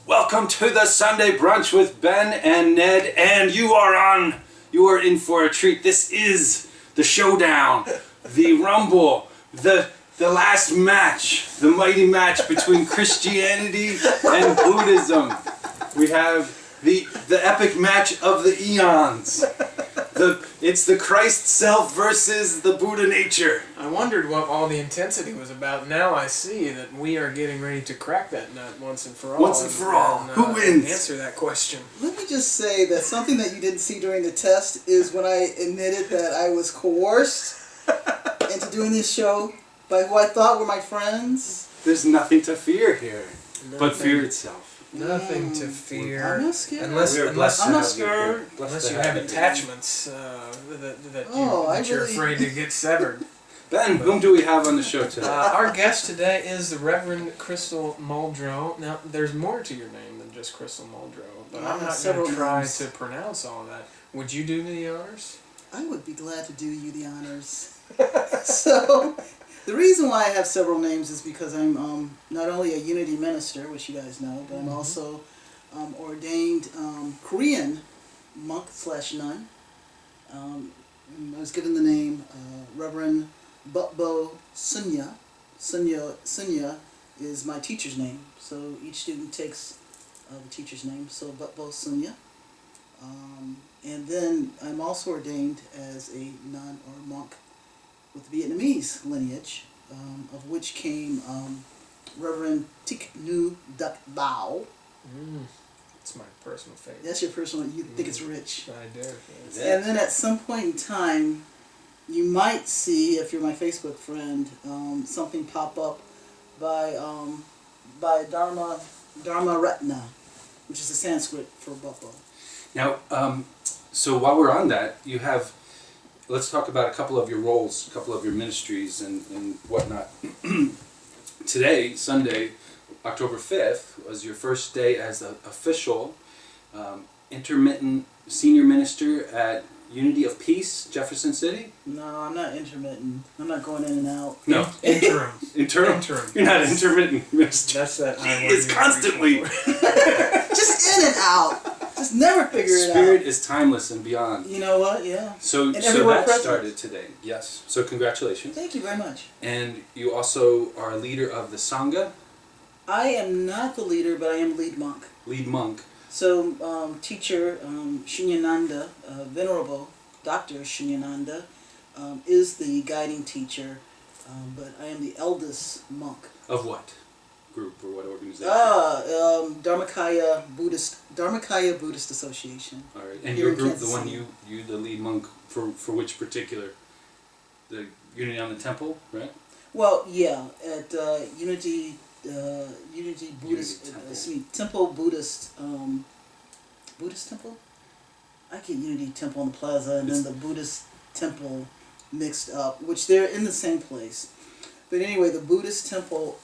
Welcome to the Sunday Brunch with Ben and Ned, and you are in for a treat. This is the showdown, the rumble, the last match, the mighty match between Christianity and Buddhism. We have the epic match of the eons. It's the Christ self versus the Buddha nature. I wondered what all the intensity was about. Now I see that we are getting ready to crack that nut once and for all. Once and for all. Who wins? Answer that question. Let me just say that something that you didn't see during the test is when I admitted that I was coerced into doing this show by who I thought were my friends. There's nothing to fear here, but fear itself. Nothing to fear. I'm not scared. Unless I'm not scared. Unless you have attachments that you're afraid to get severed. Ben, whom do we have on the show today? Our guest today is the Reverend Crystal Muldrow. Now, there's more to your name than just Crystal Muldrow, but I'm not going to try to pronounce all that. Would you do the honors? I would be glad to do you the honors. So, the reason why I have several names is because I'm not only a Unity minister, which you guys know, but I'm also ordained Korean monk/nun. I was given the name Reverend Boepbo Sunya. Sunya is my teacher's name, so each student takes the teacher's name, so Boepbo Sunya. And then I'm also ordained as a nun or monk with Vietnamese lineage, of which came Reverend Thich Nhat Duc Bao. It's my personal favorite. That's your personal, you think it's rich. I do. Yes. And then at some point in time, you might see, if you're my Facebook friend, something pop up by Dharma Ratna, which is the Sanskrit for Boepbo. Now, so while we're on that, you have, let's talk about a couple of your roles, a couple of your ministries and whatnot. Today, Sunday, October 5th, was your first day as the official intermittent senior minister at Unity of Peace, Jefferson City? No, I'm not intermittent. I'm not going in and out. No. Interim. Interim? You're not intermittent minister. That's that. It's constantly. Just in and out. Just never figure it out. Spirit is timeless and beyond. You know what? Yeah. So that started today. Yes. So congratulations. Thank you very much. And you also are a leader of the Sangha. I am not the leader, but I am lead monk. Lead monk. So teacher SunyaNanda, Venerable Dr. SunyaNanda, is the guiding teacher, but I am the eldest monk. Of what group or what organization? Dharmakaya Buddhist Association. All right. And your group, the one you the lead monk for which particular? The Unity on the Temple, right? Well, yeah, at Unity Buddhist, Temple Buddhist, Buddhist Temple? I get Unity Temple on the Plaza and then the Buddhist Temple mixed up, which they're in the same place. But anyway, the Buddhist Temple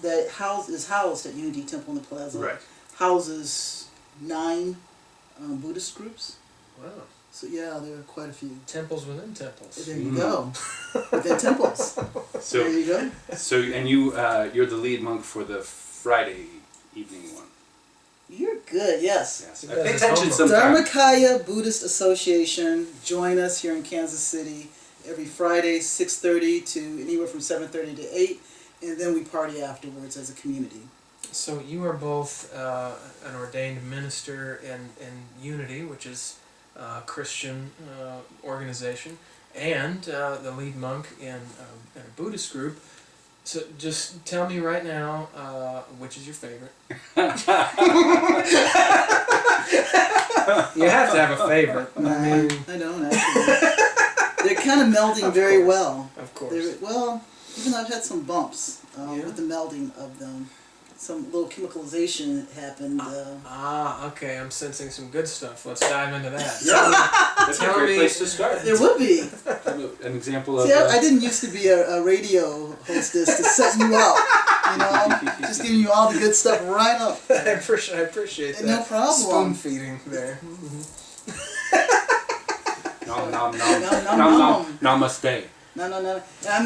that is housed at Unity Temple on the Plaza, right, houses 9 Buddhist groups. Wow. So yeah, there are quite a few. Temples within temples. There you go. Within temples. So there you go. So and you're the lead monk for the Friday evening one. You're good, yes. Yes. I pay attention sometimes. Dharmakaya Buddhist Association. Join us here in Kansas City every Friday, 6:30 to anywhere from 7:30 to 8, and then we party afterwards as a community. So you are both an ordained minister in Unity, which is a Christian organization, and the lead monk in a Buddhist group. So just tell me right now, which is your favorite? You have to have a favorite. I don't actually. They're kind of melding very well. Of course. Even though I've had some bumps with the melding of them. Some little chemicalization happened. Okay. I'm sensing some good stuff. Let's dive into that. Yeah, that's a great place to start. There would be. An example of... See, I didn't used to be a radio hostess to set you up. You know, just giving you all the good stuff right up. I appreciate that. No problem. Spoon feeding there. Nom nom nom. Nom nom. Namaste. No. I'm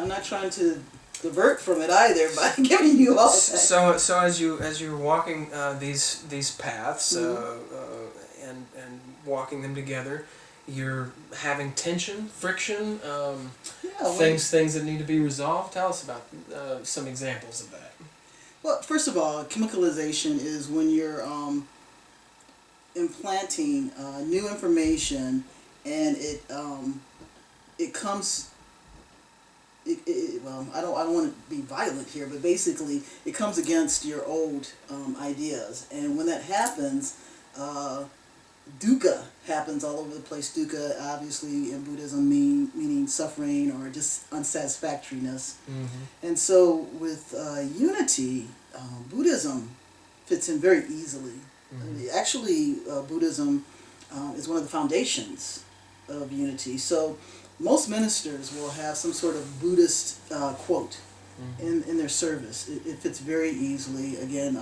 not trying to divert from it either by giving you all that. So as you're walking these paths and walking them together, you're having tension, friction, things that need to be resolved. Tell us about some examples of that. Well, first of all, chemicalization is when you're implanting new information, and it comes. Well, I don't want to be violent here, but basically, it comes against your old ideas, and when that happens, dukkha happens all over the place. Dukkha, obviously, in Buddhism, meaning suffering or just unsatisfactoriness. Mm-hmm. And so, with unity, Buddhism fits in very easily. Mm-hmm. Actually, Buddhism is one of the foundations of unity. So, most ministers will have some sort of Buddhist quote in their service. It fits very easily. Again,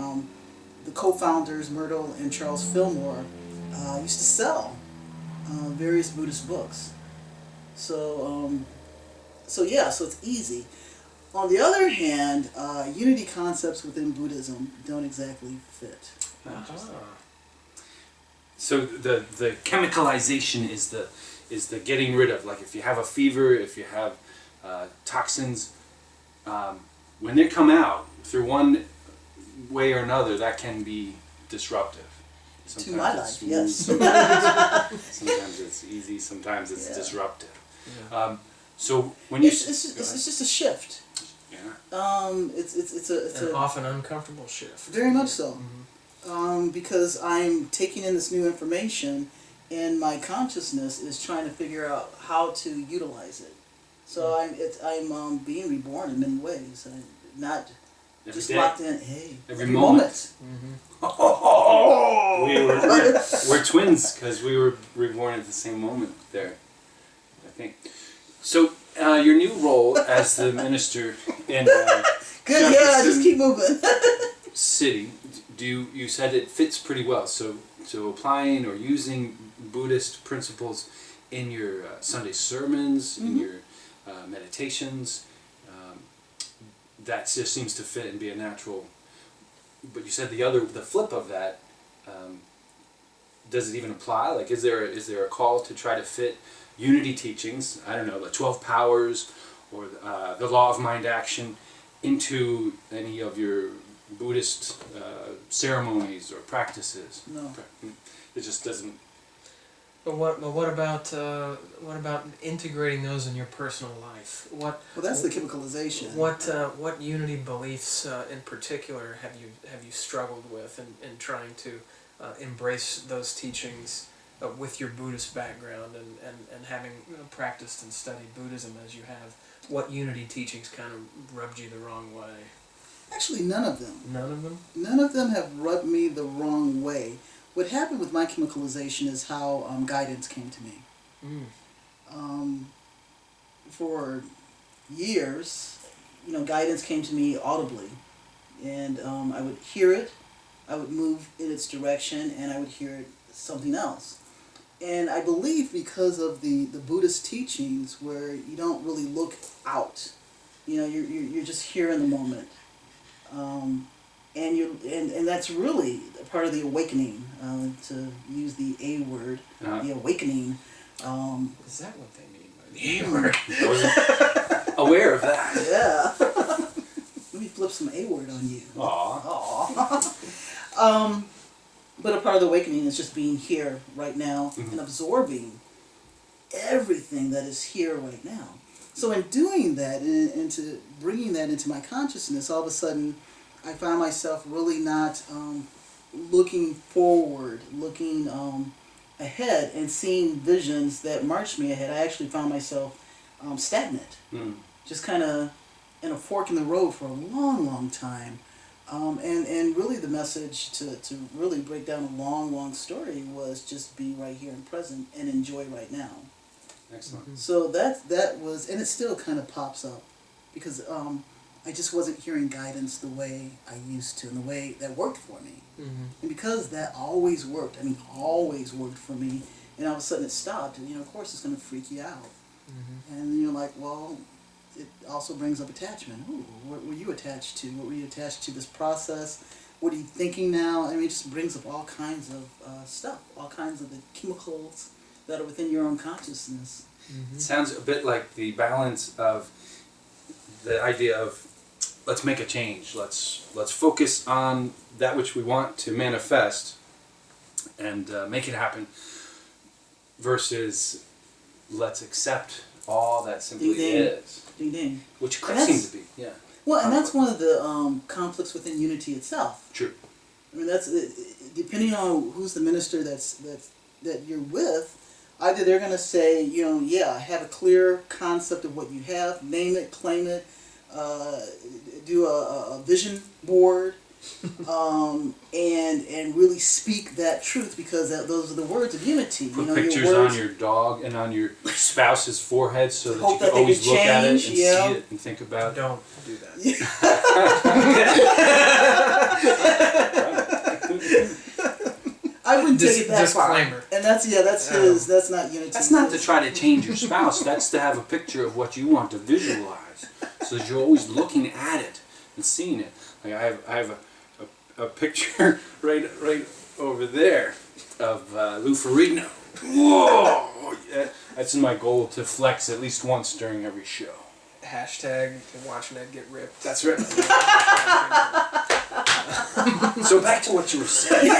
the co-founders, Myrtle and Charles Fillmore, used to sell various Buddhist books. So it's easy. On the other hand, unity concepts within Buddhism don't exactly fit. So the chemicalization is the getting rid of, like if you have a fever, if you have toxins, when they come out through one way or another, that can be disruptive. Sometimes To my it's life, yes. sometimes it's easy, sometimes it's disruptive. Yeah. So when you It's just a shift. It's An often uncomfortable shift. very much so. Mm-hmm. Because I'm taking in this new information, and my consciousness is trying to figure out how to utilize it. So I'm being reborn in many ways. I'm not every just day, locked in. Hey, every moment. Mm-hmm. We're twins because we were reborn at the same moment there, I think. So your new role as the minister in good. Yeah, just keep moving. City, you said it fits pretty well. So applying or using Buddhist principles in your Sunday sermons, in your meditations, that just seems to fit and be a natural. But you said the flip of that. Does it even apply? Like, is there a call to try to fit unity teachings? I don't know, the 12 powers or the law of mind action into any of your Buddhist ceremonies or practices? No. It just doesn't. But what about integrating those in your personal life? Well, that's the chemicalization. What unity beliefs in particular have you struggled with in trying to embrace those teachings with your Buddhist background and having practiced and studied Buddhism as you have? What unity teachings kind of rubbed you the wrong way? Actually, none of them. None of them? None of them have rubbed me the wrong way. What happened with my chemicalization is how guidance came to me. For years, guidance came to me audibly, and I would hear it, I would move in its direction, and I would hear something else. And I believe because of the Buddhist teachings, where you don't really look out, you're just here in the moment. And that's really a part of the awakening, to use the A word, the awakening. Is that what they mean by the A word? I wasn't aware of that. Yeah. Let me flip some A word on you. Aww. But a part of the awakening is just being here right now and absorbing everything that is here right now. So in doing that and into bringing that into my consciousness, all of a sudden I found myself really not looking forward, looking ahead and seeing visions that marched me ahead. I actually found myself stagnant, just kind of in a fork in the road for a long, long time. And really the message to really break down a long, long story was just be right here and present and enjoy right now. Excellent. So that was, and it still kind of pops up because I just wasn't hearing guidance the way I used to and the way that worked for me. And because that always worked, always worked for me, and all of a sudden it stopped, and of course it's going to freak you out. And you're like, well, it also brings up attachment. Ooh, what were you attached to? What were you attached to this process? What are you thinking now? I mean, it just brings up all kinds of stuff, all kinds of the chemicals that are within your own consciousness. It sounds a bit like the balance of the idea of let's make a change. Let's focus on that which we want to manifest and make it happen, versus let's accept all that simply Ding, ding. is, Ding ding. which And that's- seems to be, yeah. Well, and that's one of the conflicts within unity itself. True. I mean, that's depending on who's the minister that you're with. Either they're going to say, you know, yeah, have a clear concept of what you have, name it, claim it, do a vision board, and really speak that truth, because those are the words of unity. Put you know, pictures your words, on your dog and on your spouse's forehead so that Hope you that can they always can look at it and change, yeah. see it and think about it. Don't do that. I wouldn't take it that far. Disclaimer. And that's his. That's not unity. That's not to try to change your spouse. That's to have a picture of what you want to visualize, so that you're always looking at it and seeing it. Like I have a picture right over there of Lou Ferrigno. Whoa! Yeah, that's my goal, to flex at least once during every show. Hashtag watch Ned get ripped. That's right. So back to what you were saying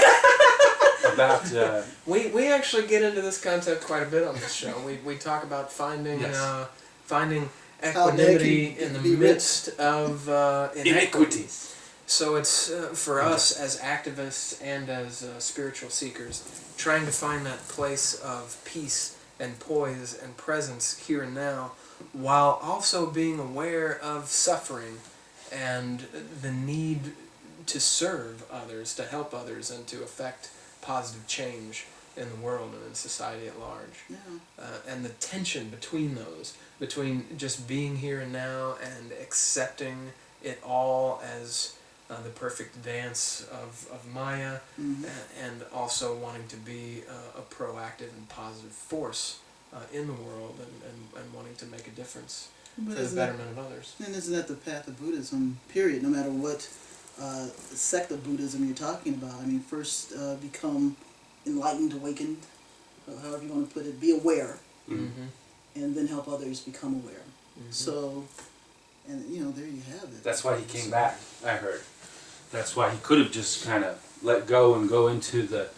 about. We actually get into this concept quite a bit on this show. We talk about finding Yes. finding How equanimity naked in the be midst of inequity. Iniquities. So it's for us as activists and as spiritual seekers, trying to find that place of peace and poise and presence here and now, while also being aware of suffering and the need to serve others, to help others, and to affect positive change in the world and in society at large. Yeah. And the tension between those, between just being here and now and accepting it all as the perfect dance of Maya, and also wanting to be a proactive and positive force in the world, and wanting to make a difference But for the isn't betterment of others. And isn't that the path of Buddhism, period? No matter what sect of Buddhism you're talking about. I mean, first become enlightened, awakened, however you want to put it, be aware, and then help others become aware. So, and you know, there you have it. That's why he came back, I heard. That's why he could have just kind of let go and go into the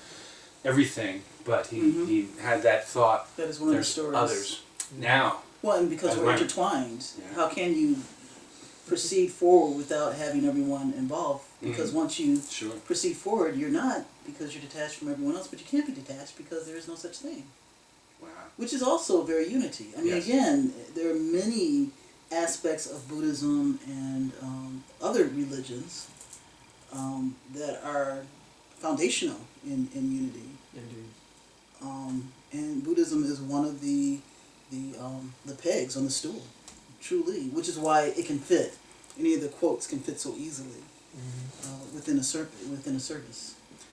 everything, but he had that thought. That is one of the There's stories. others now. Well, and because As we're well. intertwined, Yeah. how can you proceed forward without having everyone involved? Because once you Sure. proceed forward, you're not, because you're detached from everyone else, but you can't be detached because there is no such thing. Wow. Which is also very unity. I mean, Yes. again, there are many aspects of Buddhism and other religions that are foundational in unity. Indeed. And Buddhism is one of the pegs on the stool, truly, which is why it can fit. Any of the quotes can fit so easily within a service.